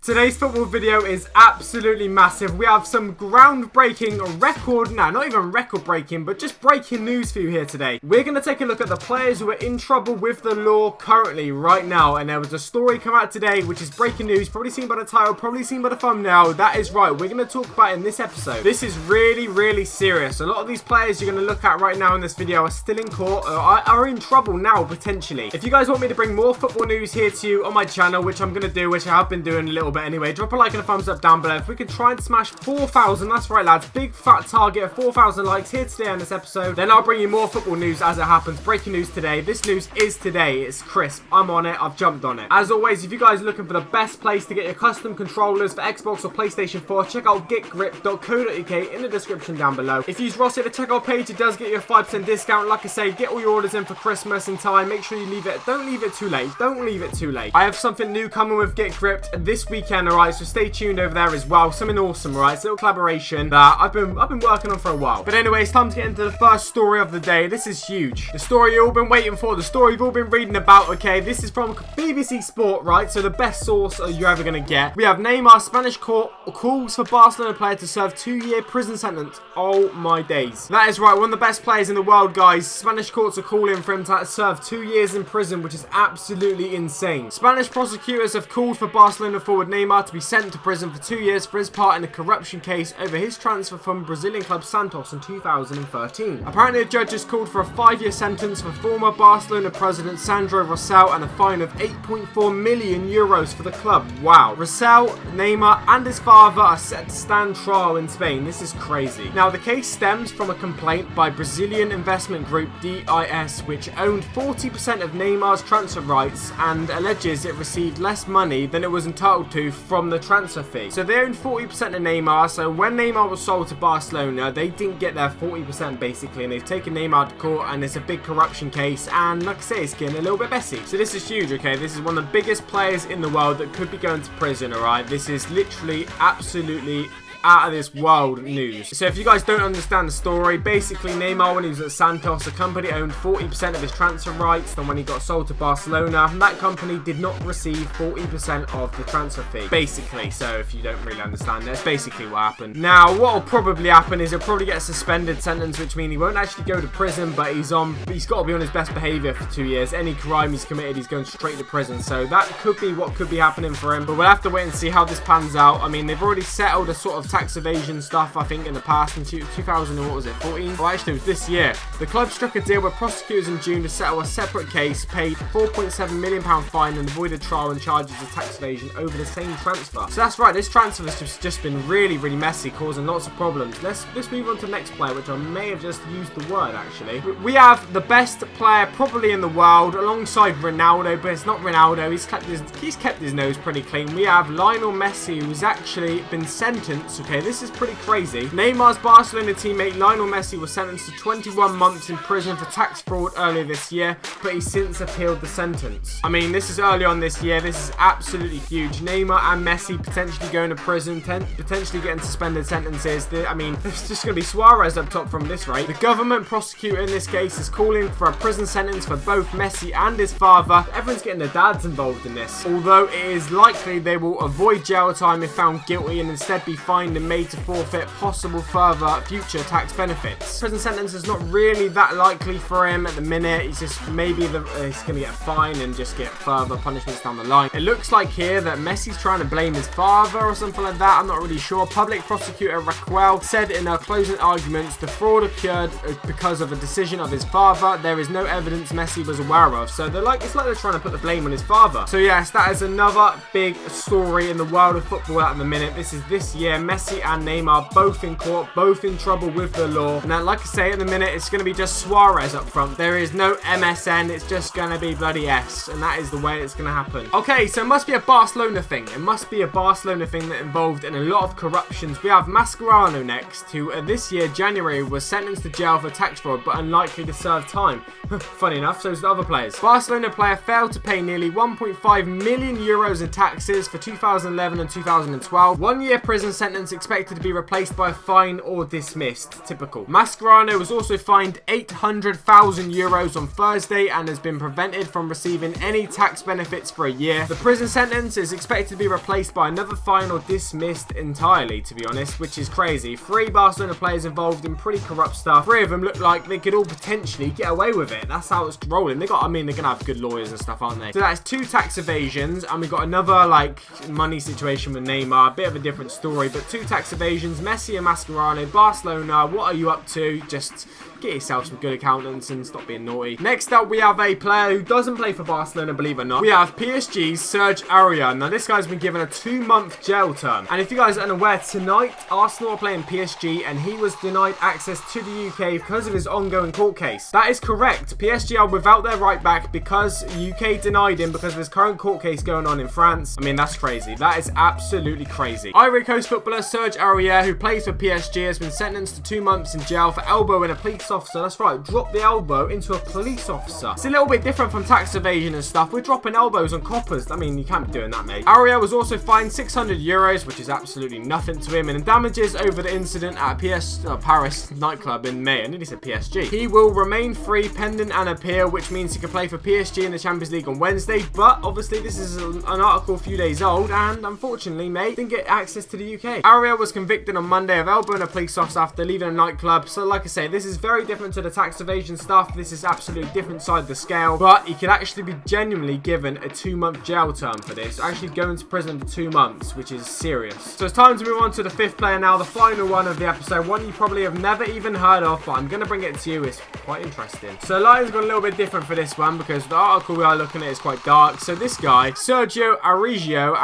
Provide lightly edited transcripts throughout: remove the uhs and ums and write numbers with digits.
Today's football video is absolutely massive. We have some groundbreaking record, not even record breaking, but just breaking news for you here today. We're going to take a look at the players who are in trouble with the law currently, right now. And there was a story come out today, which is breaking news, probably seen by the title, probably seen by the thumbnail. That is right, we're going to talk about it in this episode. This is really serious. A lot of these players you're going to look at right now in this video are still in court, or are in trouble now, potentially. If you guys want me to bring more football news here to you on my channel, which I'm going to do, which I have been doing a little bit anyway, drop a like and a thumbs up down below. If we can try and smash 4,000, that's right lads, big fat target of 4,000 likes here today on this episode, then I'll bring you more football news as it happens. Breaking news today. This news is today. It's crisp. I'm on it. I've jumped on it. As always, if you guys are looking for the best place to get your custom controllers for Xbox or PlayStation 4, check out GetGripped.co.uk in the description down below. If you use Rossi at the checkout page, it does get you a 5% discount. Like I say, get all your orders in for Christmas in time. Make sure you don't leave it too late. Don't leave it too late. I have something new coming with GetGripped this weekend, alright, so stay tuned over there as well. Something awesome, alright? It's a little collaboration that I've been working on for a while. But anyway, it's time to get into the first story of the day. This is huge. The story you've all been waiting for, the story you've all been reading about, okay? This is from BBC Sport, right? So the best source you're ever going to get. We have Neymar, Spanish court calls for Barcelona player to serve 2-year prison sentence. Oh my days. That is right, one of the best players in the world, guys. Spanish courts are calling for him to serve 2 years in prison, which is absolutely insane. Spanish prosecutors have called for Barcelona forward Neymar to be sent to prison for 2 years for his part in a corruption case over his transfer from Brazilian club Santos in 2013. Apparently, the judge has called for a 5-year sentence for former Barcelona president Sandro Rosell and a fine of 8.4 million euros for the club. Wow. Rosell, Neymar and his father are set to stand trial in Spain. This is crazy. Now, the case stems from a complaint by Brazilian investment group DIS, which owned 40% of Neymar's transfer rights and alleges it received less money than it was entitled to from the transfer fee. So they owned 40% of Neymar, so when Neymar was sold to Barcelona, they didn't get their 40% basically, and they've taken Neymar to court, and it's a big corruption case, and like I say, it's getting a little bit messy. So this is huge, okay? This is one of the biggest players in the world that could be going to prison, alright? This is literally absolutely out of this world news. So if you guys don't understand the story, basically Neymar, when he was at Santos, the company owned 40% of his transfer rights. Then when he got sold to Barcelona, that company did not receive 40% of the transfer fee, basically. So if you don't really understand, that's basically what happened. Now what will probably happen is he'll probably get a suspended sentence, which means he won't actually go to prison, but he's got to be on his best behavior for 2 years. Any crime he's committed, he's going straight to prison. So that could be what could be happening for him, but we'll have to wait and see how this pans out. I mean, they've already settled a sort of tax evasion stuff, I think, in the past, in 2000 and what was it, 14? Oh, actually, it was this year. The club struck a deal with prosecutors in June to settle a separate case, paid £4.7 million fine, and avoided trial and charges of tax evasion over the same transfer. So that's right, this transfer has just been really messy, causing lots of problems. Let's move on to the next player, which I may have just used the word, actually. We have the best player probably in the world, alongside Ronaldo, but it's not Ronaldo. He's kept his nose pretty clean. We have Lionel Messi, who's actually been sentenced, okay, this is pretty crazy. Neymar's Barcelona teammate Lionel Messi was sentenced to 21 months in prison for tax fraud earlier this year, but he's since appealed the sentence. I mean, this is early on this year. This is absolutely huge. Neymar and Messi potentially going to prison, potentially getting suspended sentences. I mean, there's just going to be Suarez up top from this rate. The government prosecutor in this case is calling for a prison sentence for both Messi and his father. Everyone's getting their dads involved in this, although it is likely they will avoid jail time if found guilty and instead be fined and made to forfeit possible further future tax benefits. Prison sentence is not really that likely for him at the minute. He's just maybe he's going to get a fine and just get further punishments down the line. It looks like here that Messi's trying to blame his father or something like that. I'm not really sure. Public prosecutor Raquel said in her closing arguments the fraud occurred because of a decision of his father. There is no evidence Messi was aware of. So it's like they're trying to put the blame on his father. So yes, that is another big story in the world of football at the minute. This is this year. Messi and Neymar both in court, both in trouble with the law. Now, like I say, at the minute, it's going to be just Suarez up front. There is no MSN. It's just going to be bloody S, and that is the way it's going to happen. Okay, so it must be a Barcelona thing. It must be a Barcelona thing that involved in a lot of corruptions. We have Mascherano next, who this year, January, was sentenced to jail for tax fraud, but unlikely to serve time. Funny enough, so is the other players. Barcelona player failed to pay nearly 1.5 million euros in taxes for 2011 and 2012. 1 year prison sentence sentence expected to be replaced by a fine or dismissed. Typical. Mascherano was also fined €800,000 on Thursday and has been prevented from receiving any tax benefits for a year. The prison sentence is expected to be replaced by another fine or dismissed entirely, to be honest, which is crazy. 3 Barcelona players involved in pretty corrupt stuff. 3 of them look like they could all potentially get away with it. That's how it's rolling. They're gonna have good lawyers and stuff, aren't they? So that's 2 tax evasions, and we've got another like money situation with Neymar. A bit of a different story, but 2 tax evasions. Messi and Mascherano. Barcelona, what are you up to? Just get yourself some good accountants and stop being naughty. Next up, we have a player who doesn't play for Barcelona, believe it or not. We have PSG's Serge Aurier. Now, this guy's been given a 2-month jail term. And if you guys are unaware, tonight, Arsenal are playing PSG, and he was denied access to the UK because of his ongoing court case. That is correct. PSG are without their right back because UK denied him because of his current court case going on in France. I mean, that's crazy. That is absolutely crazy. Ivory Coast footballer Serge Aurier, who plays for PSG, has been sentenced to 2 months in jail for elbowing a police officer. That's right, drop the elbow into a police officer. It's a little bit different from tax evasion and stuff. We're dropping elbows on coppers. I mean, you can't be doing that, mate. Aurier was also fined €600, which is absolutely nothing to him, and damages over the incident at a Paris nightclub in May. I nearly said PSG. He will remain free pending an appeal, which means he can play for PSG in the Champions League on Wednesday, but obviously this is an article a few days old, and unfortunately, mate, didn't get access to the UK. Aurier was convicted on Monday of elbowing a police officer after leaving a nightclub. So like I say, this is very different to the tax evasion stuff. This is absolutely different side of the scale, but he could actually be genuinely given a 2-month jail term for this. Actually going to prison for 2 months, which is serious. So it's time to move on to the 5th player now, the final one of the episode, one you probably have never even heard of, but I'm going to bring it to you. It's quite interesting. So Lion's got a little bit different for this one because the article we are looking at is quite dark. So this guy, Sergio Araujo,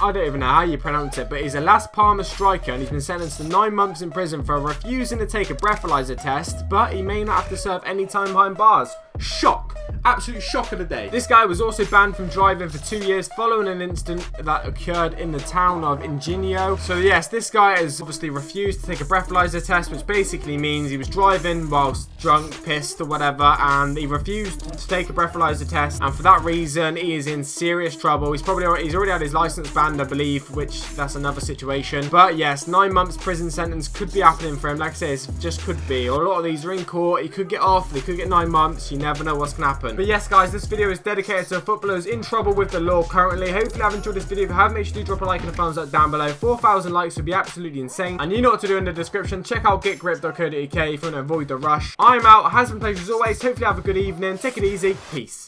I don't even know how you pronounce it, but he's a Las Palmas striker, and he's been sentenced to 9 months in prison for refusing to take a breathalyzer test, but he may not have to serve any time behind bars. Shock. Absolute shock of the day. This guy was also banned from driving for 2 years following an incident that occurred in the town of Ingenio. So yes, this guy has obviously refused to take a breathalyzer test, which basically means he was driving whilst drunk, pissed or whatever, and he refused to take a breathalyzer test, and for that reason he is in serious trouble. He's already had his license banned, I believe, which that's another situation. But yes, 9 months prison sentence could be happening for him. Like I say, it just could be. Or a lot of these are in court. He could get off. They could get 9 months. You never know what's gonna happen. But yes, guys, this video is dedicated to footballers in trouble with the law currently. Hopefully I've enjoyed this video. If you have, make sure you drop a like and a thumbs up down below. 4,000 likes would be absolutely insane. And you know what to do in the description. Check out GetGripped.co.uk if you want to avoid the rush. I'm out. Has been a pleasure as always. Hopefully have a good evening. Take it easy. Peace.